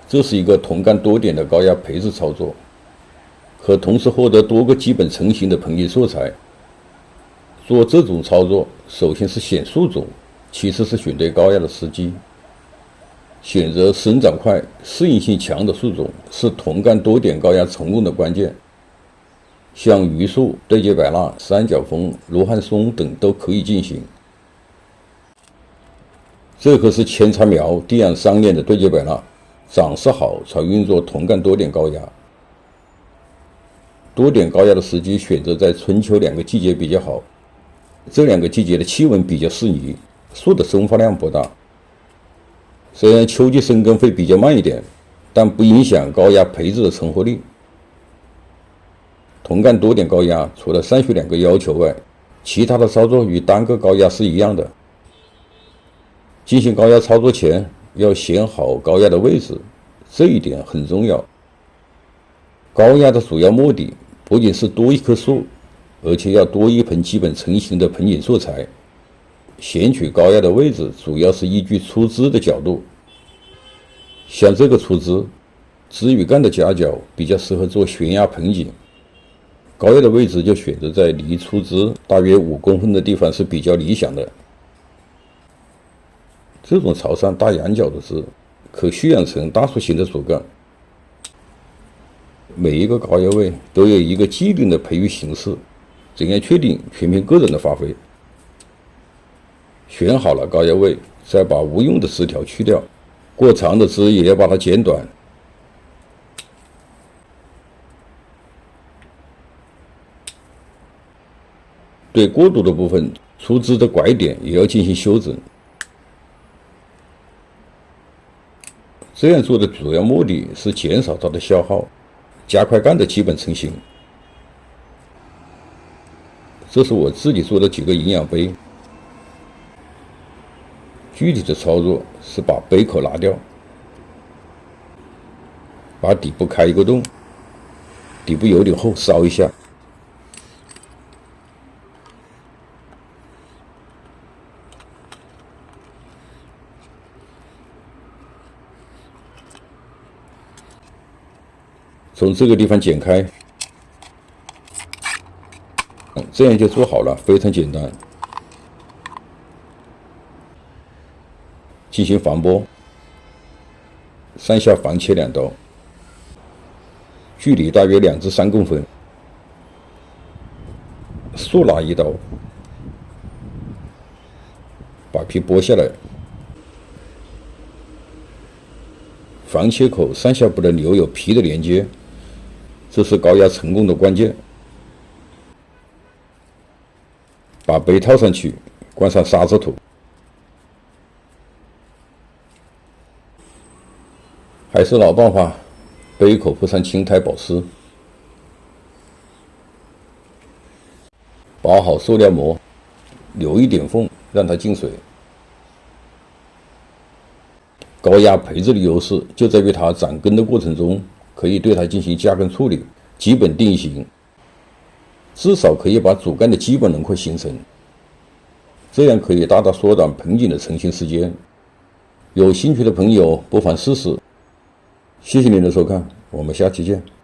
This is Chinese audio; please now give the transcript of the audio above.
这是一个同干多点的高压培植操作，可同时获得多个基本成型的盆景素材。做这种操作，首先是选树种，其次是选对高压的时机。选择生长快、适应性强的树种是同干多点高压成功的关键。像榆树、对节百纳、三角枫、罗汉松等都可以进行。这棵是扦插苗地养3年的对节百纳，长势好才运作同干多点高压。多点高压的时机选择在春秋2个季节比较好，这2个季节的气温比较适宜，树的生发量不大。虽然秋季生根会比较慢一点，但不影响高压培植的成活率。同干多点高压除了上述2个要求外，其他的操作与单个高压是一样的。进行高压操作前要选好高压的位置，这一点很重要。高压的主要目的不仅是多一棵树，而且要多一盆基本成型的盆景素材。选取高压的位置主要是依据出枝的角度，像这个出枝，枝与干的夹角比较适合做悬崖盆景，高压的位置就选择在离出枝大约5公分的地方是比较理想的。这种朝上大仰角的枝可蓄养成大树型的主干。每一个高压位都有一个既定的培育形式，怎样确定全凭个人的发挥。选好了高压位，再把无用的枝条去掉，过长的枝也要把它剪短。对过渡的部分，出枝的拐点也要进行修整。这样做的主要目的是减少它的消耗，加快干的基本成型。这是我自己做的几个营养杯。具体的操作是把杯口拿掉，把底部开一个洞，底部有点厚，烧一下。从这个地方剪开，这样就做好了，非常简单。进行防剥，上下防切2刀，距离大约2至3公分，竖拉1刀，把皮剥下来，防切口上下不能留有皮的连接，这是高压成功的关键。把杯套上去，灌上沙子土。还是老办法，杯口铺上青苔保湿，包好塑料膜，留一点缝让它进水。高压培植的优势就在于它长根的过程中可以对它进行加根处理，基本定型，至少可以把主干的基本轮廓形成，这样可以大大缩短盆景的成型时间。有兴趣的朋友不妨试试。谢谢您的收看，我们下期见。